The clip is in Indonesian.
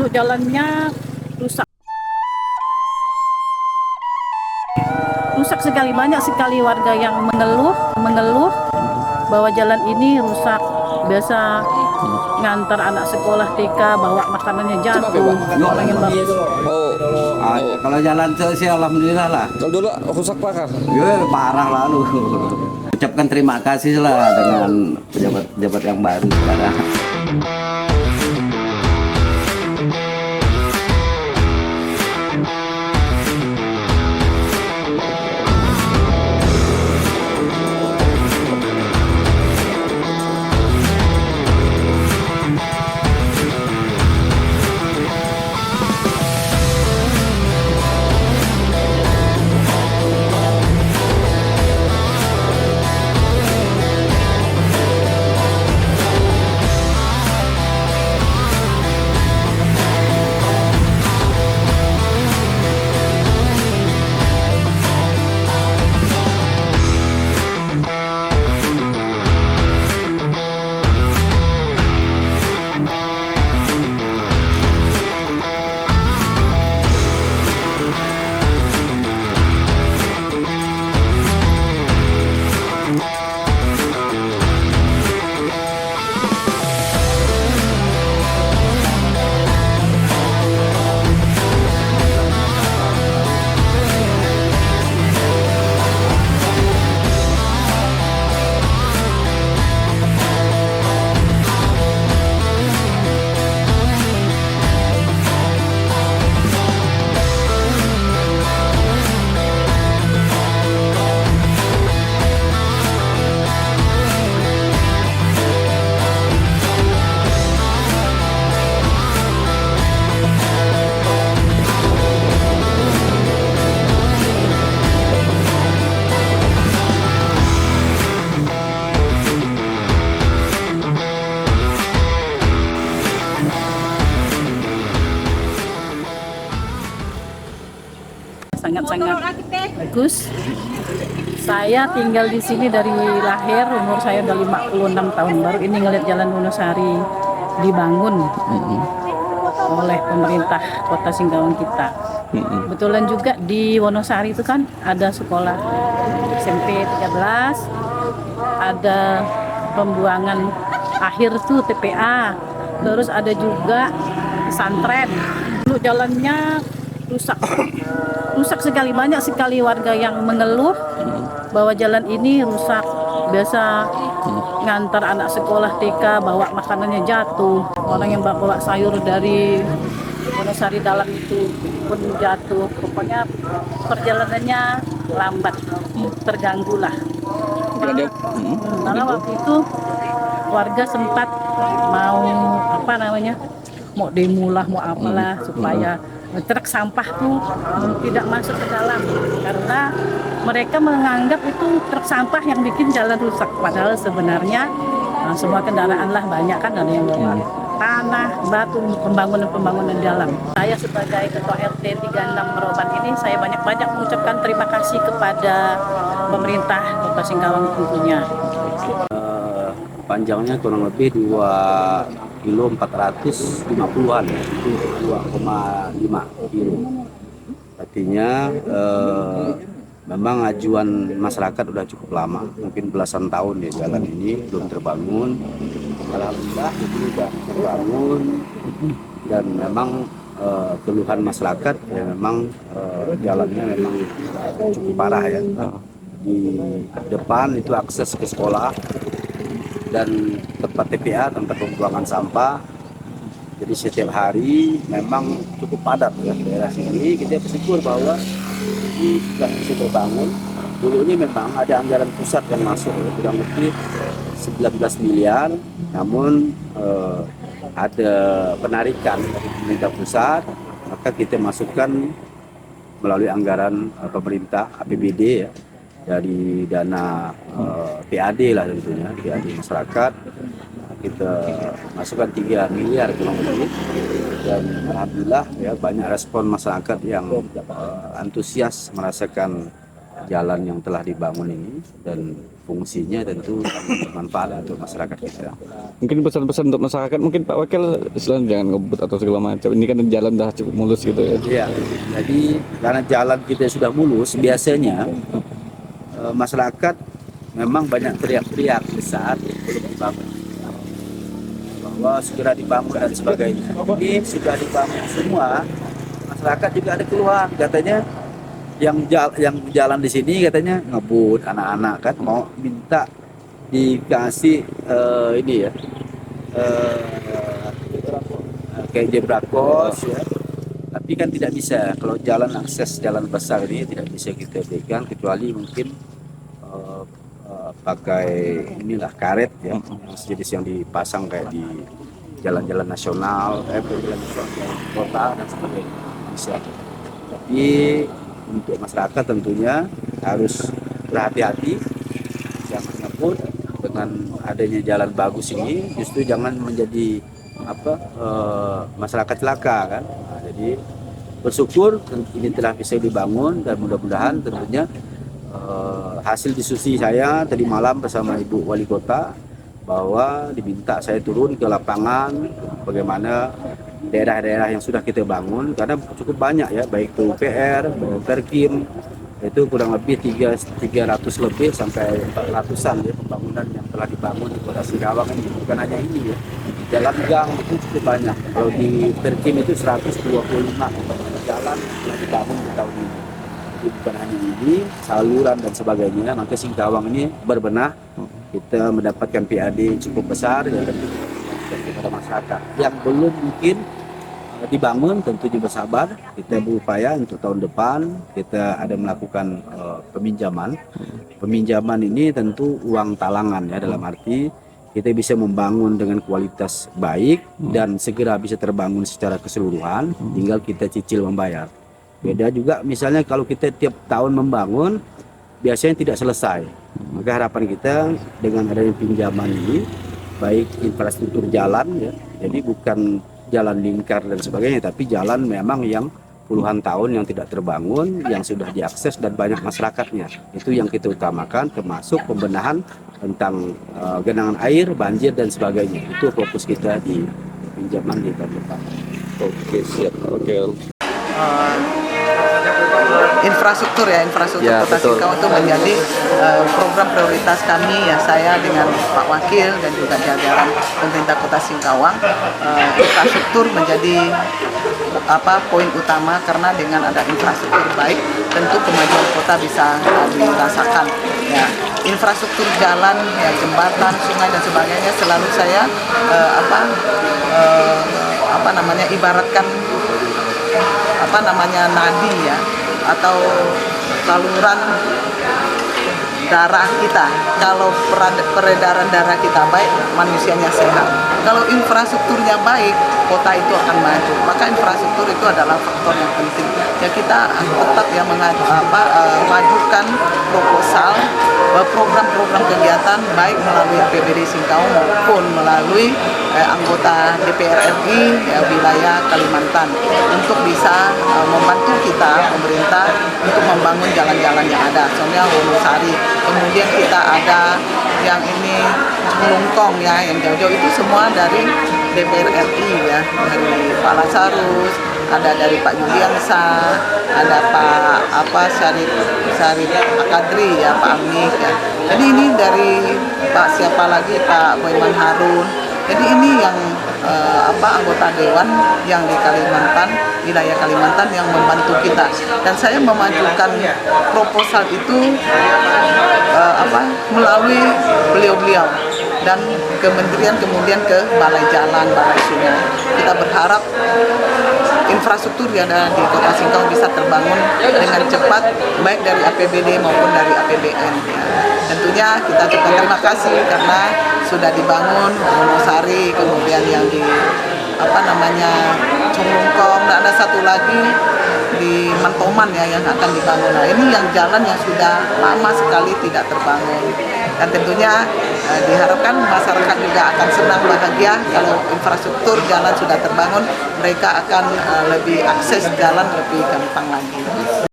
Dulu jalannya rusak. Rusak sekali, banyak sekali warga yang mengeluh bahwa jalan ini rusak. Biasa ngantar anak sekolah TK bawa makanannya jatuh. Orang yang baru. Kalau jalan sih alhamdulillah lah. Kalau dulu rusak parah. Ya, parah lalu. Ucapkan terima kasih lah dengan pejabat-pejabat yang baru sekarang. Sangat-sangat bagus. Saya tinggal di sini dari lahir, umur saya udah 56 tahun. Baru ini ngeliat Jalan Wonosari dibangun oleh pemerintah Kota Singkawang kita. Kebetulan juga di Wonosari itu kan ada sekolah SMP 13, ada pembuangan akhir tuh TPA, terus ada juga pesantren. Dulu jalannya rusak sekali, banyak sekali warga yang mengeluh bahwa jalan ini rusak. Biasa ngantar anak sekolah TK bawa makanannya jatuh. Orang yang bawa sayur dari Wonosari dalam itu pun jatuh. Pokoknya perjalanannya lambat, terganggu lah. Karena waktu itu warga sempat mau demo lah, mau apalah supaya truk sampah tuh tidak masuk ke dalam, karena mereka menganggap itu truk sampah yang bikin jalan rusak. Padahal sebenarnya semua kendaraan lah banyak kan, ada yang bawa tanah, batu, pembangunan jalan. Saya sebagai Ketua RT 36 Meroban ini, saya banyak-banyak mengucapkan terima kasih kepada pemerintah Kota Singkawang tentunya. Panjangnya kurang lebih 2 kilo 450-an, itu 2,5 kilo. Artinya memang ajuan masyarakat udah cukup lama, mungkin belasan tahun ya jalan ini belum terbangun. Alhamdulillah itu sudah terbangun, dan memang keluhan masyarakat ya memang jalannya memang cukup parah ya. Di depan itu akses ke sekolah dan tempat TPA, tempat pembuangan sampah. Jadi setiap hari memang cukup padat ya daerah sini. Kita bersyukur bahwa ini sudah bisa terbangun. Dulu ini memang ada anggaran pusat yang masuk ya, kurang lebih 19 miliar. Namun ada penarikan dari pemerintah pusat, maka kita masukkan melalui anggaran pemerintah APBD ya, dari dana PAD lah tentunya, PAD masyarakat. Kita masukkan 3 miliar kurang lebih, dan alhamdulillah ya banyak respon masyarakat yang antusias merasakan jalan yang telah dibangun ini, dan fungsinya tentu sangat bermanfaat untuk masyarakat kita. Mungkin pesan-pesan untuk masyarakat, mungkin Pak Wakil selain jangan ngebut atau segala macam. Ini kan jalan dah cukup mulus gitu ya. Iya, jadi karena jalan kita sudah mulus, biasanya masyarakat memang banyak teriak-teriak di saat belum dibangun, bahwa segera dibangun dan sebagainya. Jadi sudah dibangun semua, masyarakat juga ada keluhan, katanya yang jalan di sini katanya ngebut, anak-anak kan mau minta dikasih ini ya, kayak zebra cross ya. Tapi kan tidak bisa, kalau jalan akses jalan besar ini tidak bisa kita berikan kecuali mungkin pakai inilah karet ya, jenis yang dipasang kayak di jalan-jalan nasional, jalan kota dan sebagainya bisa. Tapi untuk masyarakat tentunya harus berhati-hati, jangan ngebut. Dengan adanya jalan bagus ini justru jangan menjadi masyarakat celaka kan. Nah, jadi bersyukur ini telah bisa dibangun dan mudah-mudahan tentunya hasil diskusi saya tadi malam bersama Ibu Wali Kota bahwa diminta saya turun ke lapangan bagaimana daerah-daerah yang sudah kita bangun, karena cukup banyak ya, baik PUPR, Perkim, itu kurang lebih 300 lebih sampai 400-an ya pembangunan yang telah dibangun di Kota Singkawang ini. Bukan hanya ini ya, jalan gang itu cukup banyak. Kalau di Perkim itu 125 jalan yang dibangun di tahun ini. Jadi bukan hanya ini, saluran dan sebagainya. Maka Singkawang ini berbenah, kita mendapatkan PAD cukup besar ya, tentu kepada masyarakat yang belum mungkin dibangun tentunya bersabar, kita berupaya untuk tahun depan kita ada melakukan peminjaman ini tentu uang talangan ya, dalam arti kita bisa membangun dengan kualitas baik dan segera bisa terbangun secara keseluruhan, tinggal kita cicil membayar. Beda juga misalnya kalau kita tiap tahun membangun biasanya tidak selesai, maka harapan kita dengan adanya pinjaman ini baik infrastruktur jalan ya, jadi bukan jalan lingkar dan sebagainya, tapi jalan memang yang puluhan tahun yang tidak terbangun, yang sudah diakses dan banyak masyarakatnya. Itu yang kita utamakan, termasuk pembenahan tentang genangan air, banjir dan sebagainya. Itu fokus kita di pinjaman di tahun depan. Oke, siap. Oke. Infrastruktur Ya, Kota betul. Singkawang itu menjadi program prioritas kami ya, saya dengan Pak Wakil dan juga jajaran pemerintah Kota Singkawang. Infrastruktur menjadi poin utama, karena dengan ada infrastruktur baik tentu kemajuan kota bisa dirasakan ya. Infrastruktur jalan ya, jembatan, sungai dan sebagainya selalu saya ibaratkan nadi ya, atau saluran darah kita. Kalau peredaran darah kita baik, manusianya sehat. Kalau infrastrukturnya baik, kota itu akan maju. Maka infrastruktur itu adalah faktor yang penting. Ya, kita tetap ya majukan proposal program-program kegiatan baik melalui APBD Singkawang maupun melalui anggota DPR RI ya, wilayah Kalimantan, untuk bisa membantu kita pemerintah untuk membangun jalan-jalan yang ada. Contohnya Wonosari, kemudian kita ada yang ini Lungkong ya, yang jauh-jauh itu semua dari DPR RI ya, dari Pak Lasarus, ada dari Pak Yuliansa, ada Pak Syarif Akadri ya, Pak Amik ya. Jadi ini dari Pak siapa lagi, Pak Boyman Harun. Jadi ini yang anggota dewan yang di Kalimantan, wilayah Kalimantan yang membantu kita. Dan saya memajukan proposal itu melalui beliau-beliau dan kementerian, kemudian ke balai jalan, balai sungai. Kita berharap infrastruktur yang ada di Kota Singkawang bisa terbangun dengan cepat, baik dari APBD maupun dari APBN ya. Tentunya kita ucapkan terima kasih karena sudah dibangun Wonosari, kemudian yang di Cunglungkong, dan ada satu lagi di Mantoman ya yang akan dibangun. Nah, ini yang jalan yang sudah lama sekali tidak terbangun. Dan tentunya diharapkan masyarakat juga akan senang, bahagia kalau infrastruktur jalan sudah terbangun, mereka akan lebih akses jalan lebih gampang lagi.